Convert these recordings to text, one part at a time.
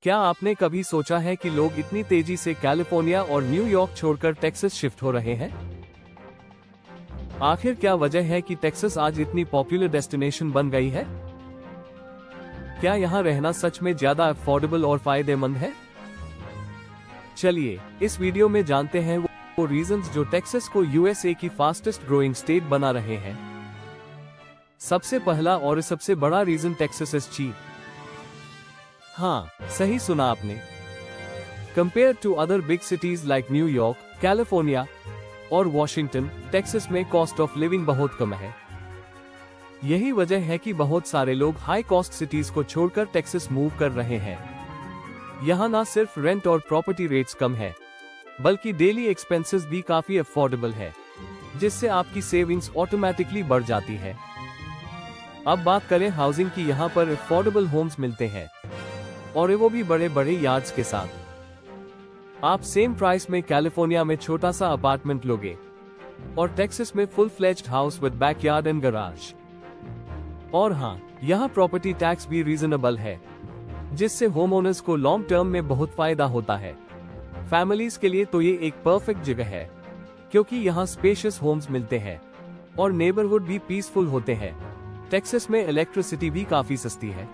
क्या आपने कभी सोचा है कि लोग इतनी तेजी से कैलिफोर्निया और न्यूयॉर्क छोड़कर टेक्सास शिफ्ट हो रहे हैं? आखिर क्या वजह है कि टेक्सास आज इतनी पॉपुलर डेस्टिनेशन बन गई है? क्या यहाँ रहना सच में ज्यादा अफोर्डेबल और फायदेमंद है? चलिए इस वीडियो में जानते हैं वो रीजंस जो टेक्सास को यूएसए की फास्टेस्ट ग्रोइंग स्टेट बना रहे हैं। सबसे पहला और सबसे बड़ा रीजन टेक्सास इज चीप। हाँ, सही सुना आपने। Compare to other big cities like New York, California और वॉशिंगटन, टेक्सास में कॉस्ट ऑफ लिविंग बहुत कम है। यही वजह है कि बहुत सारे लोग हाई कॉस्ट सिटीज को छोड़कर टेक्सास मूव कर रहे हैं। यहाँ ना सिर्फ रेंट और प्रॉपर्टी रेट्स कम है, बल्कि डेली एक्सपेंसेस भी काफी अफोर्डेबल है, जिससे आपकी सेविंग्स ऑटोमेटिकली बढ़ जाती है। अब बात करें हाउसिंग की, यहाँ पर अफोर्डेबल होम्स मिलते हैं, और वो भी बड़े बड़े यार्ड्स के साथ। आप सेम प्राइस में कैलिफोर्निया में छोटा सा अपार्टमेंट लोगे और टेक्सास में full fledged house with backyard and garage. और हाँ, यहाँ प्रॉपर्टी टैक्स भी रीजनेबल है, जिससे होम ओनर्स को लॉन्ग टर्म में बहुत फायदा होता है। फैमिलीज के लिए तो ये एक परफेक्ट जगह है, क्योंकि यहाँ स्पेशियस होम्स मिलते हैं और नेबरहुड भी पीसफुल होते हैं। टेक्सास में इलेक्ट्रिसिटी भी काफी सस्ती है।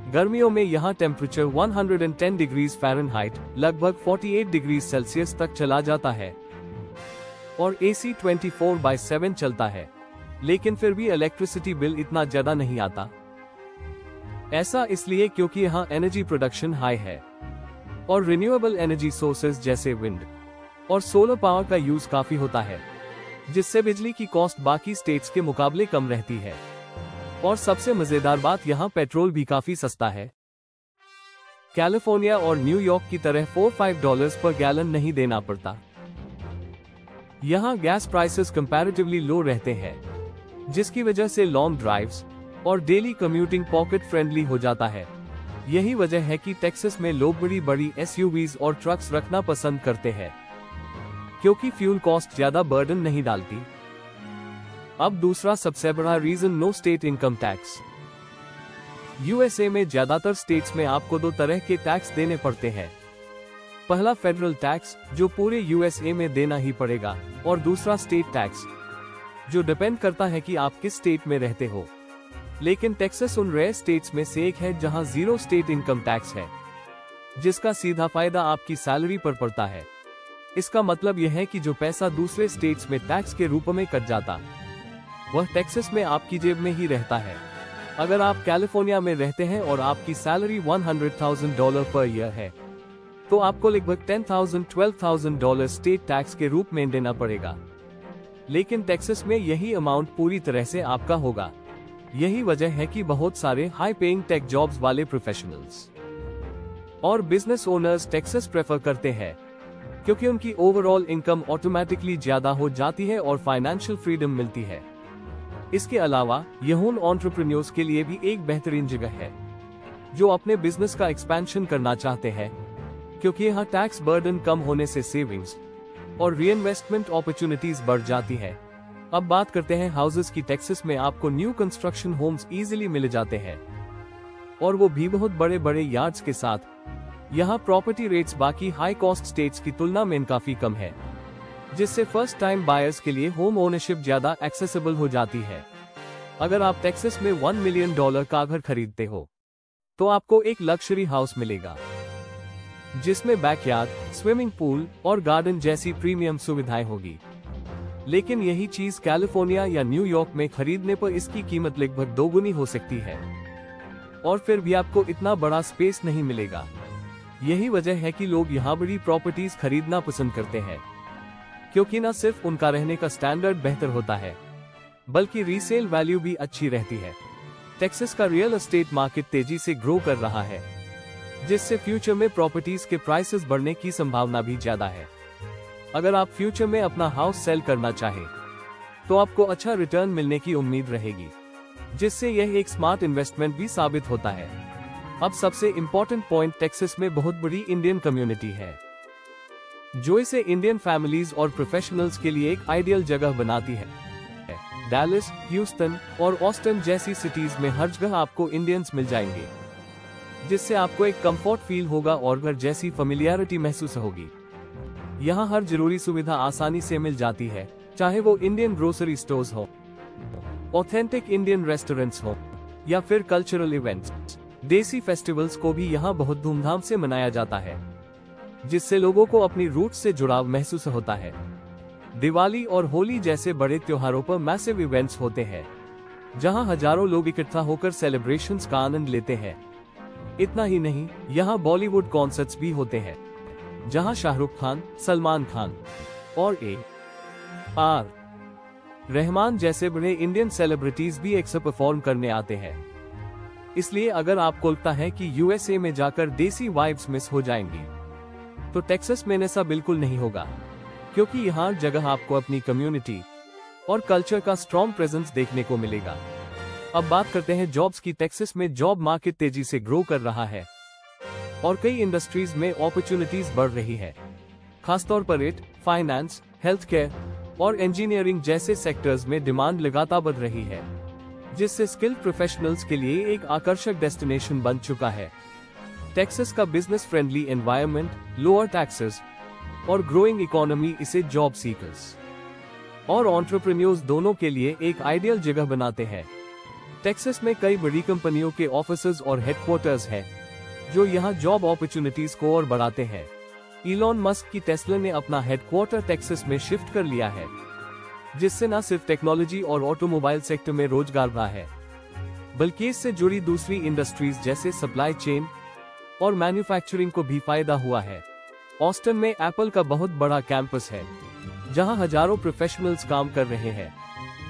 गर्मियों में यहाँ टेम्परेचर 110 डिग्रीज फ़ारेनहाइट लगभग 48 डिग्री सेल्सियस तक चला जाता है, और एसी 24/7 चलता है, लेकिन फिर भी इलेक्ट्रिसिटी बिल इतना ज्यादा नहीं आता। ऐसा इसलिए क्योंकि यहाँ एनर्जी प्रोडक्शन हाई है और रिन्यूएबल एनर्जी सोर्सेज जैसे विंड और सोलर पावर का यूज काफी होता है, जिससे बिजली की कॉस्ट बाकी स्टेट्स के मुकाबले कम रहती है। और सबसे मजेदार बात, यहाँ पेट्रोल भी काफी सस्ता है। कैलिफोर्निया और न्यूयॉर्क की तरह $4-5 पर गैलन नहीं देना पड़ता। यहाँ गैस प्राइसेस कंपैरेटिवली लो रहते हैं, जिसकी वजह से लॉन्ग ड्राइव्स और डेली कम्यूटिंग पॉकेट फ्रेंडली हो जाता है। यही वजह है कि टेक्सास में लोग बड़ी बड़ी एसयूवीज और ट्रक्स रखना पसंद करते हैं, क्योंकि फ्यूल कॉस्ट ज्यादा बर्डन नहीं डालती। अब दूसरा सबसे बड़ा reason, no state income tax. USA में ज्यादातर स्टेट्स में आपको दो तरह के टैक्स देने पड़ते हैं। पहला फेडरल टैक्स, जो पूरे यूएसए में देना ही पड़ेगा, और दूसरा स्टेट टैक्स, जो डिपेंड करता है कि आप किस स्टेट में रहते हो। लेकिन टेक्सास उन रेयर स्टेट्स में से एक है जहां जीरो स्टेट इनकम टैक्स है, जिसका सीधा फायदा आपकी सैलरी पर पड़ता है। इसका मतलब यह है कि जो पैसा दूसरे स्टेट्स में टैक्स के रूप में कट जाता, वह टेक्सास में आपकी जेब में ही रहता है। अगर आप कैलिफोर्निया में रहते हैं और आपकी सैलरी $100,000 पर ईयर है, तो आपको लगभग $10,000-12,000 स्टेट टैक्स के रूप में देना पड़ेगा। लेकिन टेक्सास में यही अमाउंट पूरी तरह से आपका होगा। यही वजह है कि बहुत सारे हाई पेइंग टेक जॉब्स वाले प्रोफेशनल्स और बिजनेस ओनर्स टेक्सास प्रेफर करते हैं, क्योंकि उनकी ओवरऑल इनकम ऑटोमेटिकली ज्यादा हो जाती है और फाइनेंशियल फ्रीडम मिलती है। इसके अलावा यह उन एंटरप्रेन्योर्स के लिए भी एक बेहतरीन जगह है जो अपने बिजनेस का एक्सपेंशन करना चाहते हैं, क्योंकि यहाँ टैक्स बर्डन कम होने से सेविंग्स और रीइन्वेस्टमेंट अपॉर्चुनिटीज बढ़ जाती है। अब बात करते हैं हाउसेस की। टेक्सास में आपको न्यू कंस्ट्रक्शन होम्स इजीली मिल जाते हैं, और वो भी बहुत बड़े बड़े यार्ड्स के साथ। यहाँ प्रॉपर्टी रेट्स बाकी हाई कॉस्ट स्टेट्स की तुलना में काफी कम है, जिससे फर्स्ट टाइम बायर्स के लिए होम ओनरशिप ज्यादा एक्सेसिबल हो जाती है। अगर आप टेक्सास में $1 मिलियन का घर खरीदते हो, तो आपको एक लग्जरी हाउस मिलेगा, जिसमें बैकयार्ड, स्विमिंग पूल और गार्डन जैसी प्रीमियम सुविधाएं होगी। लेकिन यही चीज कैलिफोर्निया या न्यूयॉर्क में खरीदने पर इसकी कीमत लगभग दोगुनी हो सकती है, और फिर भी आपको इतना बड़ा स्पेस नहीं मिलेगा। यही वजह है कि लोग यहाँ बड़ी प्रॉपर्टीज खरीदना पसंद करते हैं, क्योंकि न सिर्फ उनका रहने का स्टैंडर्ड बेहतर होता है, बल्कि रीसेल वैल्यू भी अच्छी रहती है। टेक्सास का रियल एस्टेट मार्केट तेजी से ग्रो कर रहा है, जिससे फ्यूचर में प्रॉपर्टीज के प्राइसेस बढ़ने की संभावना भी ज्यादा है। अगर आप फ्यूचर में अपना हाउस सेल करना चाहें, तो आपको अच्छा रिटर्न मिलने की उम्मीद रहेगी, जिससे यह एक स्मार्ट इन्वेस्टमेंट भी साबित होता है। अब सबसे इम्पोर्टेंट पॉइंट, टेक्सास में बहुत बड़ी इंडियन कम्युनिटी है, जो इसे इंडियन फैमिलीज और प्रोफेशनल्स के लिए एक आइडियल जगह बनाती है। डैलस, ह्यूस्टन और ऑस्टिन जैसी सिटीज में हर जगह आपको इंडियंस मिल जाएंगे। जिससे आपको एक कंफर्ट फील होगा और घर जैसी फेमिलियरिटी महसूस होगी। यहाँ हर जरूरी सुविधा आसानी से मिल जाती है, चाहे वो इंडियन ग्रोसरी स्टोर्स हो, ऑथेंटिक इंडियन रेस्टोरेंट्स हो या फिर कल्चरल इवेंट्स। देसी फेस्टिवल्स को भी यहाँ बहुत धूमधाम से मनाया जाता है, जिससे लोगों को अपनी रूट से जुड़ाव महसूस होता है। दिवाली और होली जैसे बड़े त्योहारों पर मैसिव इवेंट्स होते हैं, जहां हजारों लोग इकट्ठा होकर सेलिब्रेशंस का आनंद लेते हैं। इतना ही नहीं, यहाँ बॉलीवुड कॉन्सर्ट्स भी होते हैं, जहां शाहरुख खान, सलमान खान और AR रहमान जैसे बड़े इंडियन सेलिब्रिटीज भी एक साथ परफॉर्म करने आते हैं। इसलिए अगर आपको लगता है कि USA में जाकर देसी वाइब्स मिस हो जाएंगी, तो टेक्सास में ऐसा बिल्कुल नहीं होगा, क्योंकि यहाँ जगह आपको अपनी कम्युनिटी और कल्चर का स्ट्रॉन्ग प्रेजेंस देखने को मिलेगा। अब बात करते हैं जॉब्स की। टेक्सास में जॉब मार्केट तेजी से ग्रो कर रहा है और कई इंडस्ट्रीज में अपॉर्चुनिटीज बढ़ रही है। खासतौर पर फाइनेंस, हेल्थ केयर और इंजीनियरिंग जैसे सेक्टर्स में डिमांड लगातार बढ़ रही है, जिससे स्किल्ड प्रोफेशनल्स के लिए एक आकर्षक डेस्टिनेशन बन चुका है। टेक्सास का business friendly environment, lower taxes और ग्रोइंग इकोनॉमी इसे जॉब सीकर्स और एंटरप्रेन्योर्स दोनों के लिए एक आइडियल जगह बनाते हैं। टेक्सास में कई बड़ी कंपनियों के ऑफिसेज और हेडक्वार्टर्स हैं, जो यहाँ जॉब अपॉर्चुनिटीज को और बढ़ाते हैं। इलॉन मस्क की टेस्ला ने अपना हेडक्वार्टर टेक्सास में शिफ्ट कर लिया है, जिससे न सिर्फ टेक्नोलॉजी और ऑटोमोबाइल सेक्टर में रोजगार बढ़ा है, बल्कि इससे जुड़ी दूसरी इंडस्ट्रीज जैसे सप्लाई चेन और मैन्युफैक्चरिंग को भी फायदा हुआ है। ऑस्टिन में एप्पल का बहुत बड़ा कैंपस है, जहां हजारों प्रोफेशनल्स काम कर रहे हैं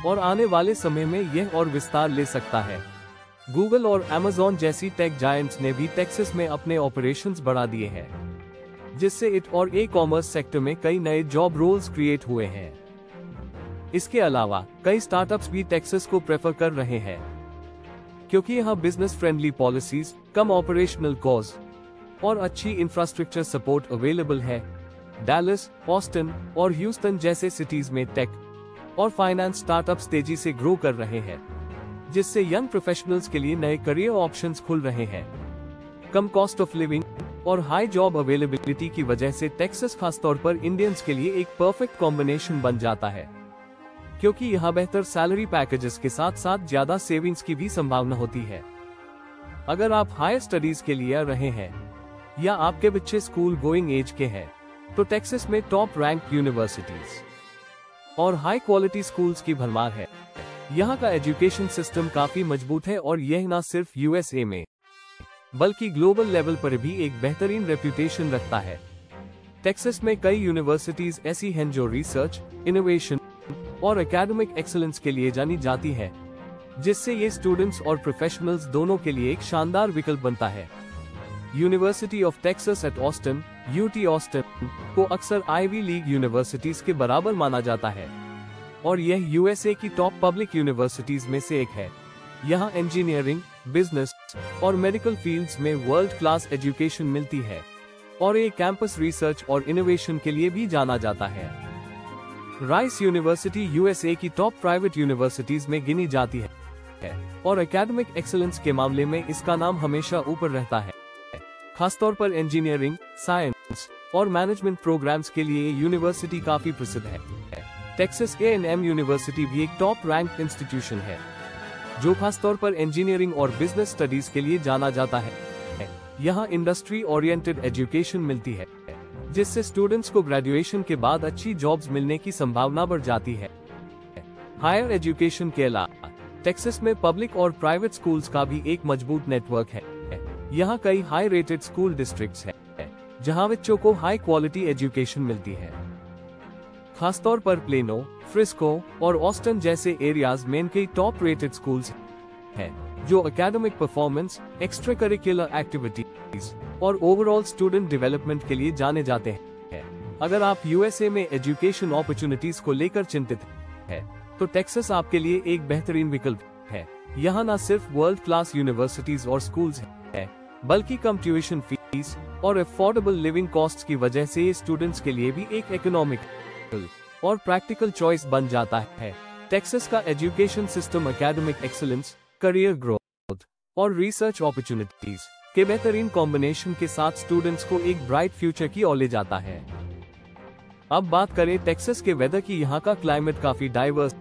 और आने वाले समय में यह और विस्तार ले सकता है। गूगल और Amazon जैसी टेक जायंट्स ने भी टेक्सास में अपने ऑपरेशंस बढ़ा दिए हैं, जिससे और ई-कॉमर्स सेक्टर में कई नए जॉब रोल्स क्रिएट हुए हैं। इसके अलावा कई स्टार्टअप्स भी टेक्सास को प्रेफर कर रहे हैं, क्योंकि यहाँ बिजनेस फ्रेंडली पॉलिसीज, कम ऑपरेशनल कॉस्ट और अच्छी इंफ्रास्ट्रक्चर सपोर्ट अवेलेबल है। डैलस, ऑस्टिन और ह्यूस्टन जैसे सिटीज में टेक और फाइनेंस स्टार्टअप्स तेजी से ग्रो कर रहे हैं, जिससे यंग प्रोफेशनल्स के लिए नए करियर ऑप्शंस खुल रहे हैं। कम कॉस्ट ऑफ लिविंग और हाई जॉब अवेलेबिलिटी की वजह से टेक्सास खासतौर पर इंडियंस के लिए एक परफेक्ट कॉम्बिनेशन बन जाता है, क्योंकि यहाँ बेहतर सैलरी पैकेजेस के साथ साथ ज्यादा सेविंग्स की भी संभावना होती है। अगर आप हायर स्टडीज के लिए आ रहे हैं या आपके बच्चे स्कूल गोइंग एज के हैं, तो टेक्सास में टॉप रैंक यूनिवर्सिटीज और हाई क्वालिटी स्कूल्स की भरमार है। यहाँ का एजुकेशन सिस्टम काफी मजबूत है और यह न सिर्फ USA में बल्कि ग्लोबल लेवल पर भी एक बेहतरीन रेप्यूटेशन रखता है। टेक्सास में कई यूनिवर्सिटीज ऐसी हैं जो रिसर्च, इनोवेशन और एकेडमिक एक्सीलेंस के लिए जानी जाती है, जिससे ये स्टूडेंट्स और प्रोफेशनल्स दोनों के लिए एक शानदार विकल्प बनता है। University of Texas at Austin UT Austin को अक्सर आईवी लीग यूनिवर्सिटीज के बराबर माना जाता है और यह USA की टॉप पब्लिक यूनिवर्सिटीज में से एक है। यहाँ इंजीनियरिंग, बिजनेस और मेडिकल फील्ड्स में वर्ल्ड क्लास एजुकेशन मिलती है और ये कैंपस रिसर्च और इनोवेशन के लिए भी जाना जाता है। राइस यूनिवर्सिटी USA की टॉप प्राइवेट यूनिवर्सिटीज में गिनी जाती है और एकेडमिक एक्सीलेंस के मामले में इसका नाम हमेशा ऊपर रहता है। खासतौर पर इंजीनियरिंग, साइंस और मैनेजमेंट प्रोग्राम्स के लिए यूनिवर्सिटी काफी प्रसिद्ध है। टेक्सास A&M यूनिवर्सिटी भी एक टॉप रैंक इंस्टीट्यूशन है, जो खासतौर पर इंजीनियरिंग और बिजनेस स्टडीज के लिए जाना जाता है। यहाँ इंडस्ट्री ओरिएंटेड एजुकेशन मिलती है, जिससे स्टूडेंट्स को ग्रेजुएशन के बाद अच्छी जॉब्स मिलने की संभावना बढ़ जाती है। हायर एजुकेशन के अलावा टेक्सास में पब्लिक और प्राइवेट स्कूल्स का भी एक मजबूत नेटवर्क है। यहाँ कई हाई रेटेड स्कूल डिस्ट्रिक्ट्स हैं, जहाँ बच्चों को हाई क्वालिटी एजुकेशन मिलती है। खासतौर पर प्लेनो, फ्रिस्को और ऑस्टिन जैसे एरियाज में कई टॉप रेटेड स्कूल्स हैं, जो academic performance, extra curricular activities और ओवरऑल स्टूडेंट डेवलपमेंट के लिए जाने जाते हैं। अगर आप USA में एजुकेशन अपॉर्चुनिटीज को लेकर चिंतित हैं, तो टेक्सास आपके लिए एक बेहतरीन विकल्प है। यहाँ न सिर्फ वर्ल्ड क्लास यूनिवर्सिटीज और स्कूल्स हैं, बल्कि कम ट्यूशन फीस और अफोर्डेबल लिविंग कॉस्ट्स की वजह से ये स्टूडेंट्स के लिए भी एक इकोनॉमिक और प्रैक्टिकल चॉइस बन जाता है। टेक्सास का education system academic excellence, career growth और रिसर्च अपॉर्चुनिटीज के बेहतरीन कॉम्बिनेशन के साथ स्टूडेंट्स को एक ब्राइट फ्यूचर की ओर ले जाता है। अब बात करें टेक्सास के वेदर की। यहाँ का क्लाइमेट काफी डाइवर्स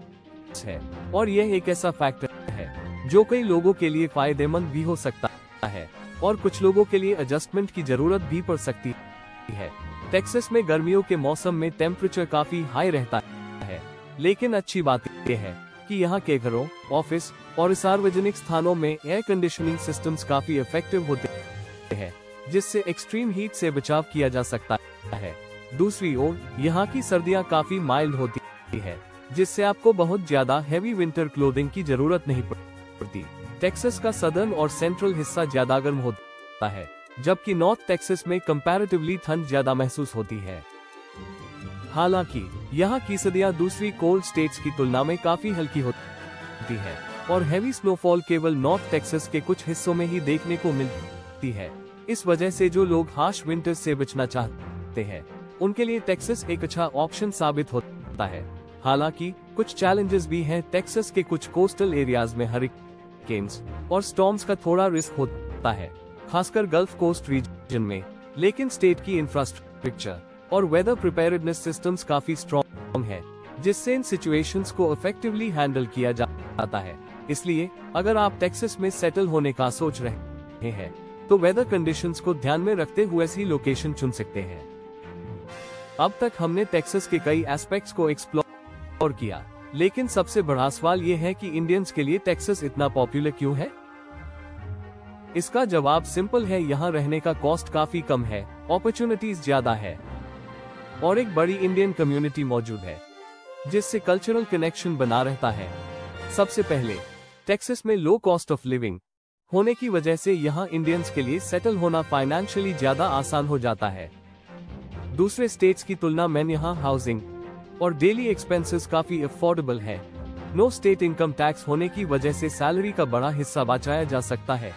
है और यह एक ऐसा फैक्टर है जो कई लोगों के लिए फायदेमंद भी हो सकता है और कुछ लोगों के लिए एडजस्टमेंट की जरूरत भी पड़ सकती है। टेक्सास में गर्मियों के मौसम में टेम्परेचर काफी हाई रहता है, लेकिन अच्छी बात यह है कि यहाँ के घरों, ऑफिस और सार्वजनिक स्थानों में एयर कंडीशनिंग सिस्टम्स काफी इफेक्टिव होते हैं, जिससे एक्सट्रीम हीट से बचाव किया जा सकता है। दूसरी ओर यहाँ की सर्दियाँ काफी माइल्ड होती है, जिससे आपको बहुत ज्यादा हैवी विंटर क्लोथिंग की जरूरत नहीं पड़ती। टेक्सास का सदर्न और सेंट्रल हिस्सा ज्यादा गर्म होता है, जबकि नॉर्थ टेक्सास में कंपैरेटिवली ठंड ज्यादा महसूस होती है। हालांकि यहाँ की सर्दियाँ दूसरी कोल्ड स्टेट्स की तुलना में काफी हल्की होती है और हैवी स्नोफॉल केवल नॉर्थ टेक्सास के कुछ हिस्सों में ही देखने को मिलती है। इस वजह से जो लोग हार्श विंटर्स से बचना चाहते हैं, उनके लिए टेक्सास एक अच्छा ऑप्शन साबित होता है। हालांकि कुछ चैलेंजेस भी हैं। टेक्सास के कुछ कोस्टल एरियाज में हरिकेन्स और स्टॉर्म्स का थोड़ा रिस्क होता है, खासकर गल्फ कोस्ट रीजन में, लेकिन स्टेट की इंफ्रास्ट्रक्चर और वेदर प्रिपेयर्डनेस सिस्टम्स काफी स्ट्रॉन्ग है, जिससे इन सिचुएशंस को इफेक्टिवली हैंडल किया जाता है। इसलिए अगर आप टेक्सास में सेटल होने का सोच रहे हैं, तो वेदर कंडीशंस को ध्यान में रखते हुए ऐसी लोकेशन चुन सकते हैं। अब तक हमने टेक्सास के कई एस्पेक्ट्स को एक्सप्लोर किया, लेकिन सबसे बड़ा सवाल ये है कि इंडियंस के लिए टेक्सास इतना पॉपुलर क्यों है? इसका जवाब सिंपल है। यहाँ रहने का कॉस्ट काफी कम है, अपॉर्चुनिटीज ज्यादा है और एक बड़ी इंडियन कम्युनिटी मौजूद है, जिससे कल्चरल कनेक्शन बना रहता है। सबसे पहले, टेक्सास में लो कॉस्ट ऑफ लिविंग होने की वजह से यहाँ इंडियंस के लिए सेटल होना फाइनेंशियली ज्यादा आसान हो जाता है। दूसरे स्टेट्स की तुलना में यहाँ हाउसिंग और डेली एक्सपेंसेस काफी अफोर्डेबल है। नो स्टेट इनकम टैक्स होने की वजह से सैलरी का बड़ा हिस्सा बचाया जा सकता है,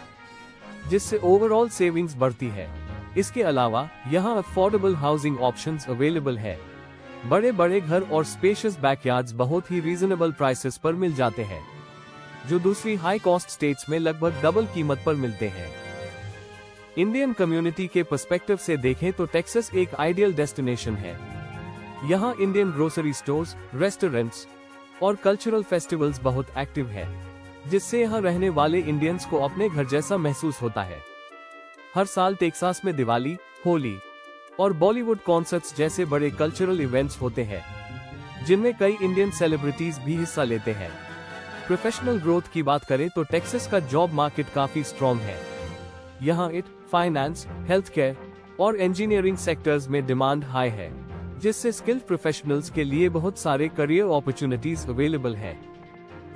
जिससे ओवरऑल सेविंग्स बढ़ती है। इसके अलावा यहाँ अफोर्डेबल हाउसिंग ऑप्शंस अवेलेबल है। बड़े बड़े घर और स्पेशियस बैकयार्ड्स बहुत ही रीजनेबल प्राइसेस पर मिल जाते हैं, जो दूसरी हाई कॉस्ट स्टेट्स में लगभग डबल कीमत पर मिलते हैं। इंडियन कम्युनिटी के पर्सपेक्टिव से देखें तो टेक्सास एक आइडियल डेस्टिनेशन है। यहाँ इंडियन ग्रोसरी स्टोर्स, रेस्टोरेंट्स और कल्चरल फेस्टिवल्स बहुत एक्टिव है, जिससे यहाँ रहने वाले इंडियंस को अपने घर जैसा महसूस होता है। हर साल टेक्सास में दिवाली, होली और बॉलीवुड कॉन्सर्ट्स जैसे बड़े कल्चरल इवेंट्स होते हैं, जिनमें कई इंडियन सेलिब्रिटीज भी हिस्सा लेते हैं। प्रोफेशनल ग्रोथ की बात करें तो टेक्सास का जॉब मार्केट काफी स्ट्रॉन्ग है। यहाँ फाइनेंस, हेल्थ केयर और इंजीनियरिंग सेक्टर्स में डिमांड हाई है, जिससे स्किल्ड प्रोफेशनल्स के लिए बहुत सारे करियर अपॉर्चुनिटीज अवेलेबल है।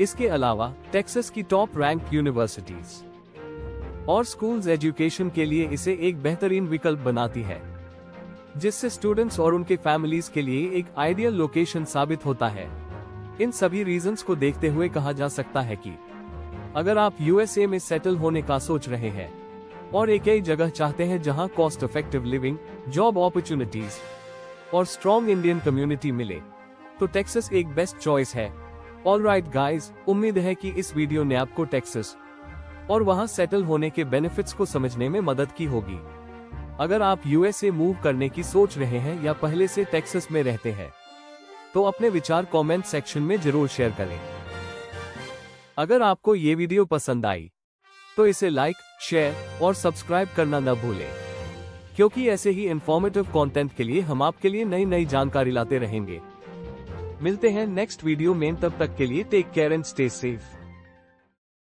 इसके अलावा टेक्सास की टॉप रैंक यूनिवर्सिटीज और स्कूल्स एजुकेशन के लिए इसे एक बेहतरीन विकल्प बनाती है, जिससे स्टूडेंट्स और उनके फैमिलीज के लिए एक आइडियल लोकेशन साबित होता है। इन सभी रीजंस को देखते हुए कहा जा सकता है कि अगर आप यूएसए में सेटल होने का सोच रहे हैं और एक ऐसी जगह चाहते हैं जहां cost effective living, job opportunities और स्ट्रॉन्ग इंडियन कम्युनिटी मिले, तो टेक्सास एक बेस्ट चॉइस है। ऑलराइट गाइस, उम्मीद है कि इस वीडियो ने आपको टेक्सास और वहां सेटल होने के बेनिफिट्स को समझने में मदद की होगी। अगर आप यूएसए मूव करने की सोच रहे हैं या पहले से टेक्सास में रहते हैं, तो अपने विचार कमेंट सेक्शन में जरूर शेयर करें। अगर आपको ये वीडियो पसंद आई तो इसे लाइक, शेयर और सब्सक्राइब करना न भूलें, क्योंकि ऐसे ही इंफॉर्मेटिव कंटेंट के लिए हम आपके लिए नई जानकारी लाते रहेंगे। मिलते हैं नेक्स्ट वीडियो में, तब तक के लिए take care and stay safe.